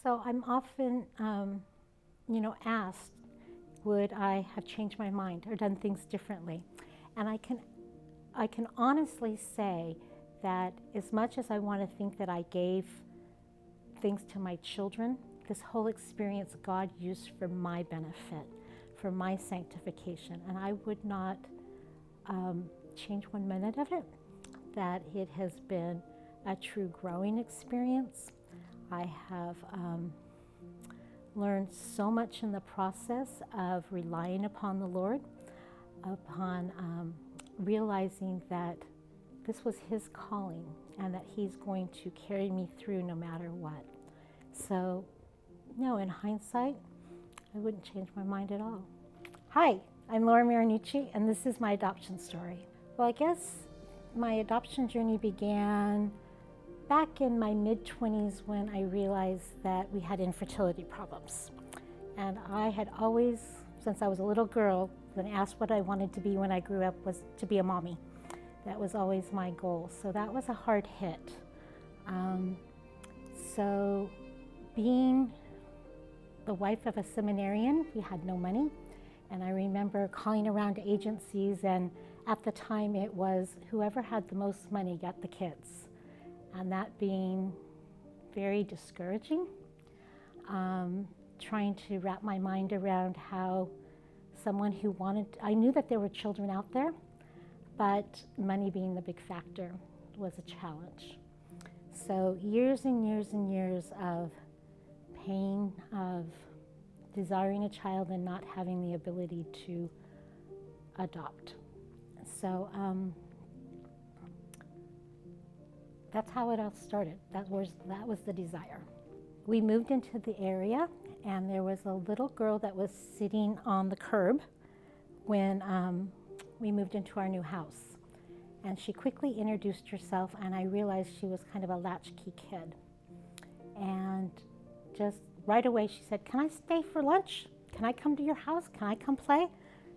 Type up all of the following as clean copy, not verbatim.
So I'm often, asked, would I have changed my mind or done things differently? And I can honestly say that as much as I want to think that I gave things to my children, this whole experience God used for my benefit, for my sanctification, and I would not change 1 minute of it. That it has been a true growing experience. I have learned so much in the process of relying upon the Lord, upon realizing that this was His calling and that He's going to carry me through no matter what. So, no, in hindsight, I wouldn't change my mind at all. Hi, I'm Laura Marinucci, and this is my adoption story. Well, I guess my adoption journey began back in my mid-20s when I realized that we had infertility problems. And I had always, since I was a little girl, been asked what I wanted to be when I grew up was to be a mommy. That was always my goal. So that was a hard hit. So being the wife of a seminarian, we had no money. And I remember calling around to agencies, and at the time it was whoever had the most money got the kids. And that being very discouraging, trying to wrap my mind around how someone who wanted, I knew that there were children out there, but money being the big factor was a challenge. So years and years and years of pain, of desiring a child and not having the ability to adopt. So that's how it all started. That was the desire. We moved into the area, and there was a little girl that was sitting on the curb when we moved into our new house. And she quickly introduced herself, and I realized she was kind of a latchkey kid. And just right away she said, "Can I stay for lunch? Can I come to your house? Can I come play?"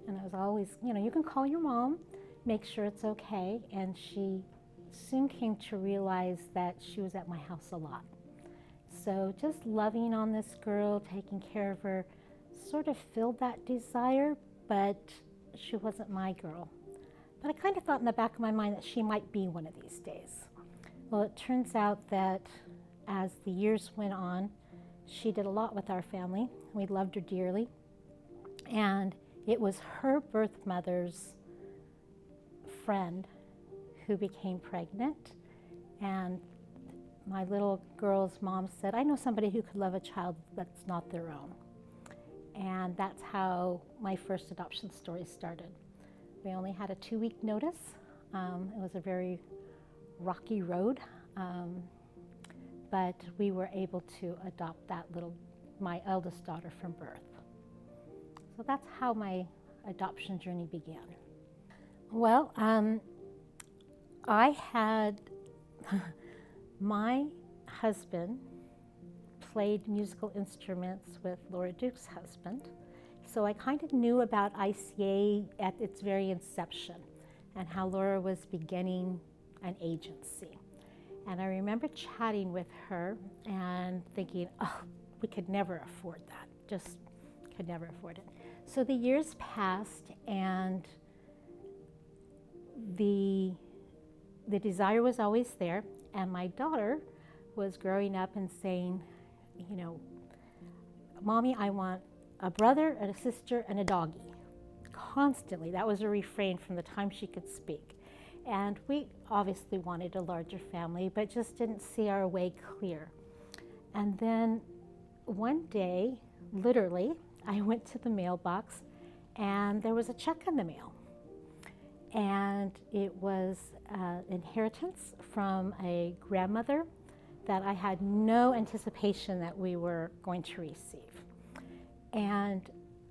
And I was always, you can call your mom, make sure it's okay. And she soon came to realize that she was at my house a lot. So just loving on this girl, taking care of her, sort of filled that desire, but she wasn't my girl. But I kind of thought in the back of my mind that she might be one of these days. Well, it turns out that as the years went on, she did a lot with our family. We loved her dearly. And it was her birth mother's friend who became pregnant, and my little girl's mom said, "I know somebody who could love a child that's not their own." And that's how my first adoption story started. We only had a 2-week notice. It was a very rocky road, but we were able to adopt my eldest daughter from birth. So that's how my adoption journey began. Well, I had my husband played musical instruments with Laura Duke's husband, so I kind of knew about ICA at its very inception and how Laura was beginning an agency. And I remember chatting with her and thinking, oh, we could never afford that, just could never afford it. So the years passed, and the desire was always there, and my daughter was growing up and saying, "Mommy, I want a brother and a sister and a doggy." Constantly, that was a refrain from the time she could speak. And we obviously wanted a larger family, but just didn't see our way clear. And then one day, literally, I went to the mailbox, and there was a check in the mail. And it was inheritance from a grandmother that I had no anticipation that we were going to receive. And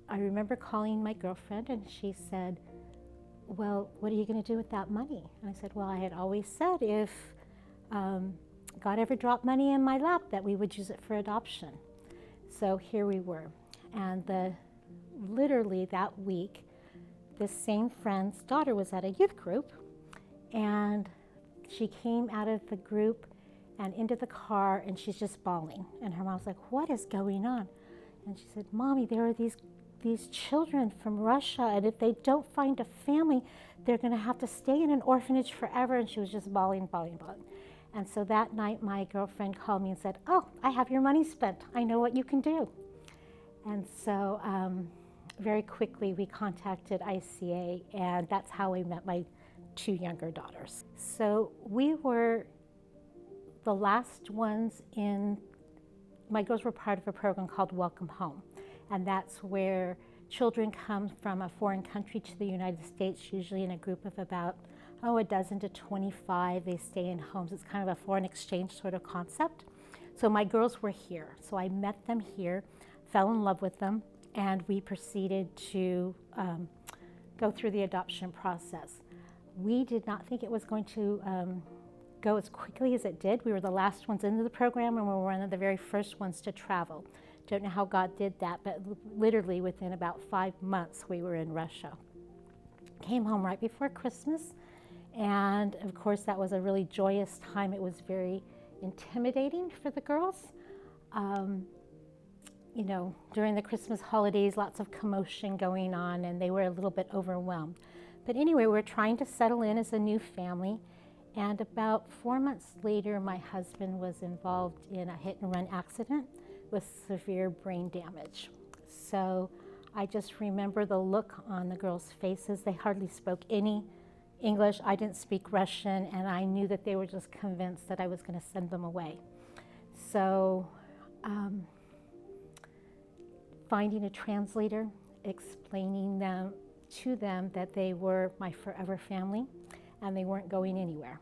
I remember calling my girlfriend, and she said, "Well, what are you going to do with that money?" And I said, "Well, I had always said if God ever dropped money in my lap that we would use it for adoption." So here we were. And literally that week, this same friend's daughter was at a youth group, and she came out of the group and into the car, and she's just bawling. And her mom's like, what is going on? And she said, Mommy, there are these children from Russia, and if they don't find a family, they're going to have to stay in an orphanage forever. And she was just bawling, bawling, bawling. And so that night, my girlfriend called me and said, oh, I have your money spent. I know what you can do. And so very quickly, we contacted ICA, and that's how we met my 2 younger daughters. So we were the last ones my girls were part of a program called Welcome Home. And that's where children come from a foreign country to the United States, usually in a group of about, a dozen to 25. They stay in homes. It's kind of a foreign exchange sort of concept. So my girls were here. So I met them here, fell in love with them, and we proceeded to go through the adoption process. We did not think it was going to go as quickly as it did. We were the last ones into the program, and we were one of the very first ones to travel. Don't know how God did that, but literally within about 5 months, we were in Russia. Came home right before Christmas, and of course, that was a really joyous time. It was very intimidating for the girls. You know, during the Christmas holidays, lots of commotion going on, and they were a little bit overwhelmed. But anyway, we're trying to settle in as a new family, and about 4 months later, my husband was involved in a hit-and-run accident with severe brain damage. So I just remember the look on the girls' faces. They hardly spoke any English. I didn't speak Russian, and I knew that they were just convinced that I was going to send them away. So finding a translator, explaining to them that they were my forever family and they weren't going anywhere,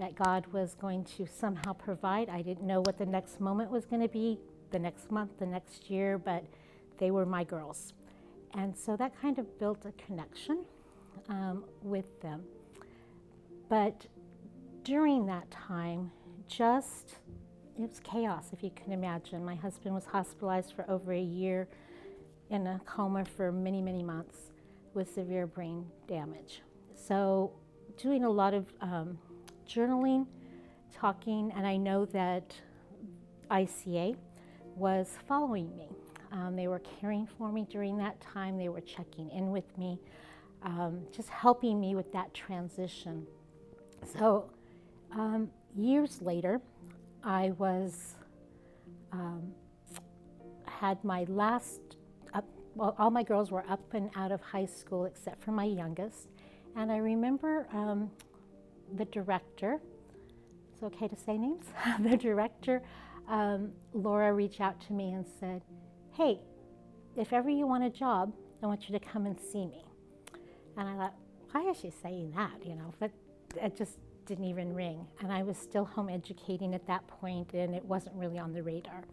that God was going to somehow provide. I didn't know what the next moment was going to be, the next month, the next year, but they were my girls. And so that kind of built a connection with them. But during that time, it was chaos, if you can imagine. My husband was hospitalized for over a year in a coma for many, many months with severe brain damage. So doing a lot of journaling, talking, and I know that ICA was following me. They were caring for me during that time. They were checking in with me, just helping me with that transition. So years later, I had my last, all my girls were up and out of high school except for my youngest. And I remember the director, it's okay to say names, the director, Laura, reached out to me and said, hey, if ever you want a job, I want you to come and see me. And I thought, why is she saying that, But it just didn't even ring. And I was still home educating at that point, and it wasn't really on the radar.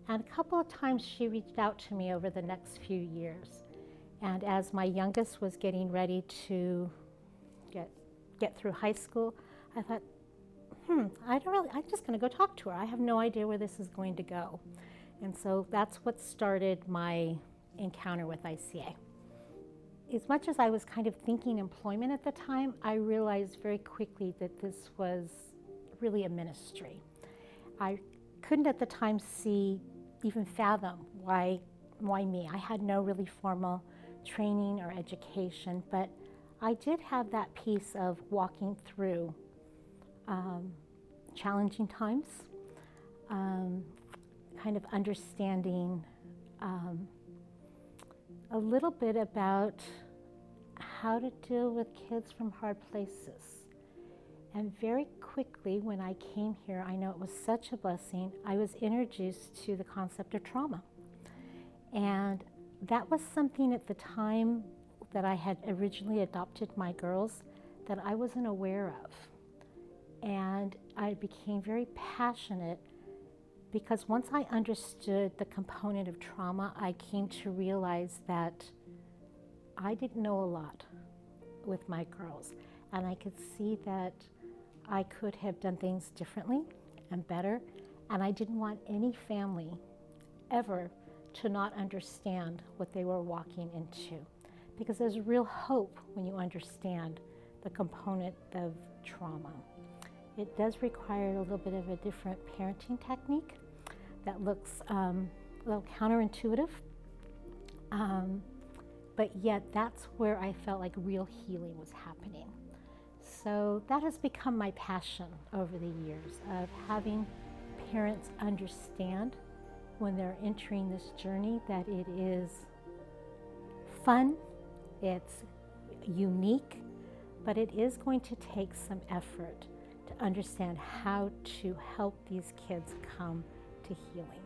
And a couple of times she reached out to me over the next few years. And as my youngest was getting ready to get through high school, I thought, I'm just going to go talk to her. I have no idea where this is going to go. And so that's what started my encounter with ICA. As much as I was kind of thinking employment at the time, I realized very quickly that this was really a ministry. I couldn't at the time even fathom why me. I had no really formal training or education, but I did have that piece of walking through challenging times, kind of understanding a little bit about how to deal with kids from hard places. And very quickly, when I came here, I know it was such a blessing, I was introduced to the concept of trauma. And that was something at the time that I had originally adopted my girls that I wasn't aware of. And I became very passionate because once I understood the component of trauma, I came to realize that I didn't know a lot with my girls. And I could see that I could have done things differently and better. And I didn't want any family ever to not understand what they were walking into. Because there's real hope when you understand the component of trauma. It does require a little bit of a different parenting technique that looks a little counterintuitive, but yet that's where I felt like real healing was happening. So that has become my passion over the years, of having parents understand when they're entering this journey that it is fun, it's unique, but it is going to take some effort to understand how to help these kids come to healing.